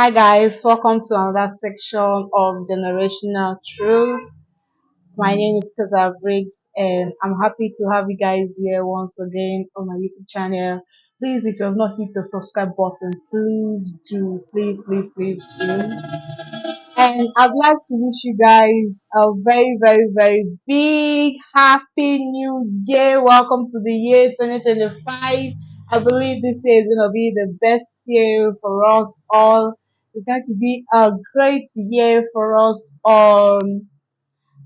Hi guys, welcome to another section of Generational Truth. My name is Kaza Briggs and I'm happy to have you guys here once again on my YouTube channel. Please, if you have not hit the subscribe button, please do. Please do. And I'd like to wish you guys a very big happy new year. Welcome to the year 2025. I believe this year is going to be the best year for us all. It's going to be a great year for us all.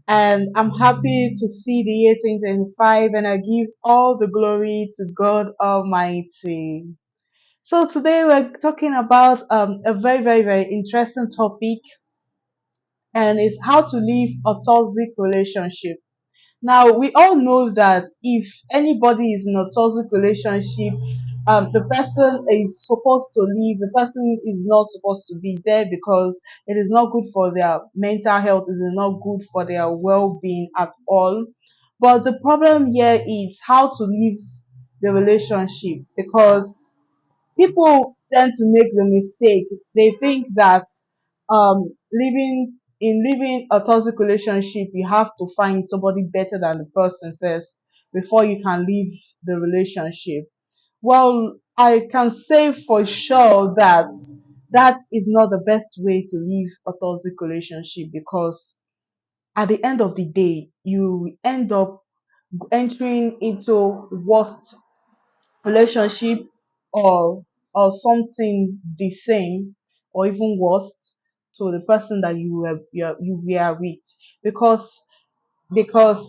And I'm happy to see the year 2025 and I give all the glory to God Almighty. So today we're talking about a very interesting topic, and it's how to leave a toxic relationship. Now, we all know that if anybody is in a toxic relationship, the person is supposed to leave. The person is not supposed to be there because it is not good for their mental health. It is not good for their well-being at all. But the problem here is how to leave the relationship, because people tend to make the mistake. They think that living a toxic relationship, you have to find somebody better than the person first before you can leave the relationship. Well, I can say for sure that that is not the best way to leave a toxic relationship, because at the end of the day, you end up entering into worst relationship, or something the same or even worse to the person that you were with, because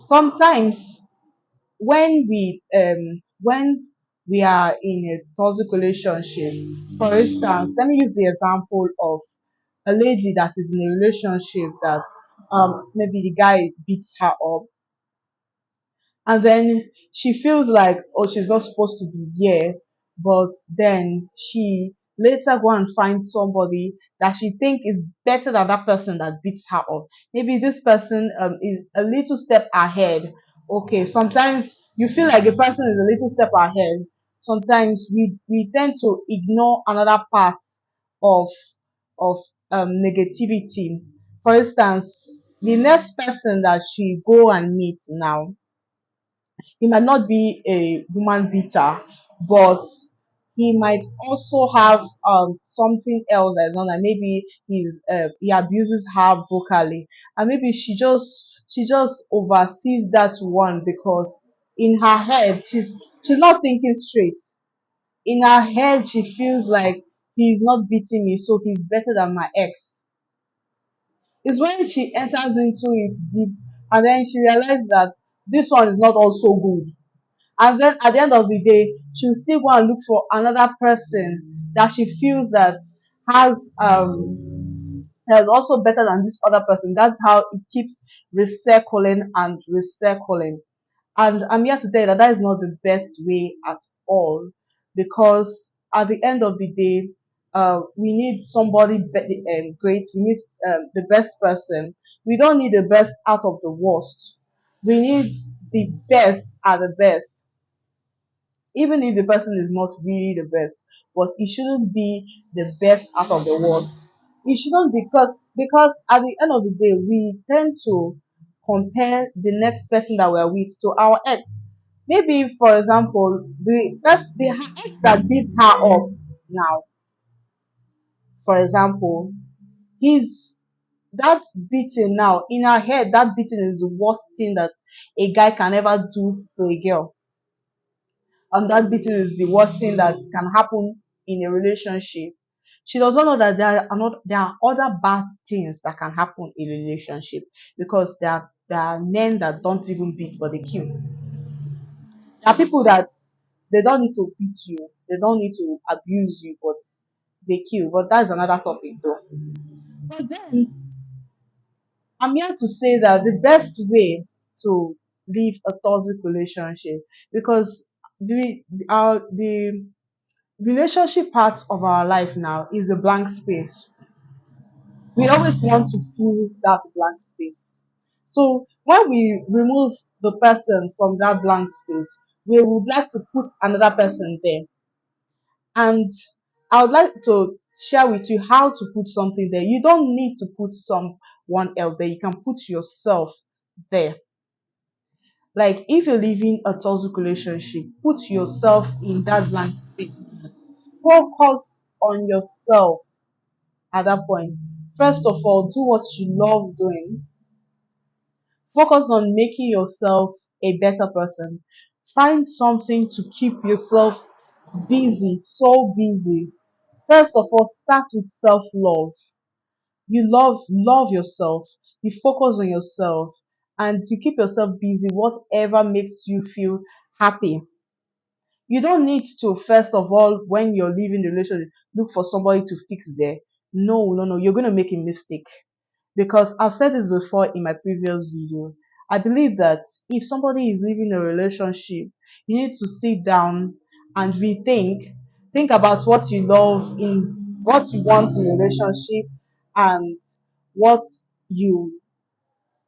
sometimes when we are in a toxic relationship. For instance, let me use the example of a lady that is in a relationship that maybe the guy beats her up, and then she feels like, oh, she's not supposed to be here, but then she later go and find somebody that she think is better than that person that beats her up. Maybe this person is a little step ahead. Okay, sometimes you feel like a person is a little step ahead. Sometimes we tend to ignore another part of of negativity. For instance, the next person that she go and meet now, he might not be a woman beater, but he might also have something else that's not, like maybe he abuses her vocally, and maybe she just oversees that one, because in her head she's not thinking straight. In her head she feels like he's not beating me, so he's better than my ex. It's when she enters into it deep, and then she realizes that this one is not also good, and then at the end of the day she'll still go and look for another person that she feels that has that's also better than this other person. That's how it keeps recircling and recircling. And I'm here to tell you that that is not the best way at all, because at the end of the day, we need somebody great. We need the best person. We don't need the best out of the worst. We need the best at the best, even if the person is not really the best, but it shouldn't be the best out of the worst. It shouldn't, because at the end of the day we tend to compare the next person that we're with to our ex. Maybe, for example, the her ex that beats her up now, for example, he's that beating now in her head, that beating is the worst thing that a guy can ever do to a girl. And that beating is the worst thing that can happen in a relationship. She does not know that there are other bad things that can happen in a relationship, because there are men that don't even beat but they kill. There are people that they don't need to beat you, they don't need to abuse you, but they kill. But that's another topic though. But then I'm here to say that the best way to leave a toxic relationship, because the relationship part of our life now is a blank space. We always want to fill that blank space. So when we remove the person from that blank space, we would like to put another person there. And I would like to share with you how to put something there. You don't need to put someone else there. You can put yourself there. Like if you're living a toxic relationship, put yourself in that blank space. Focus on yourself at that point. First of all, do what you love doing. Focus on making yourself a better person. Find something to keep yourself busy, so busy. First of all, start with self-love. You love yourself. You focus on yourself and you keep yourself busy, whatever makes you feel happy. You don't need to, first of all, when you're leaving the relationship, look for somebody to fix there. No, no, no, you're going to make a mistake. Because I've said this before in my previous video. I believe that if somebody is leaving a relationship, you need to sit down and rethink, think about what you love in what you want in a relationship and what you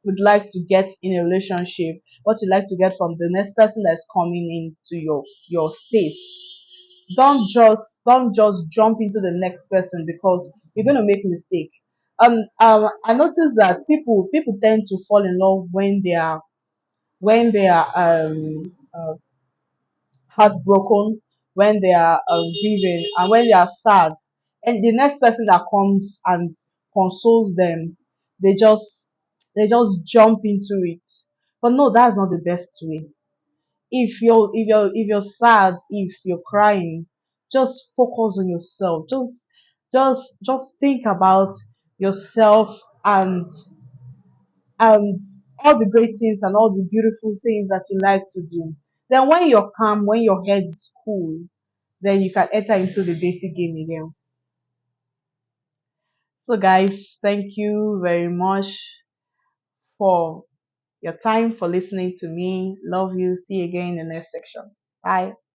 would like to get in a relationship, what you like to get from the next person that's coming into your space. Don't just jump into the next person because you're going to make a mistake. I noticed that people tend to fall in love when they are heartbroken, when they are grieving, and when they are sad. And the next person that comes and consoles them, they just they just jump into it. But no, that's not the best way. If you're sad, if you're crying, just focus on yourself. Just think about yourself and all the great things and all the beautiful things that you like to do. Then when you're calm, when your head is cool, then you can enter into the dating game again. So guys, thank you very much for your time, for listening to me. Love you. See you again in the next section. Bye.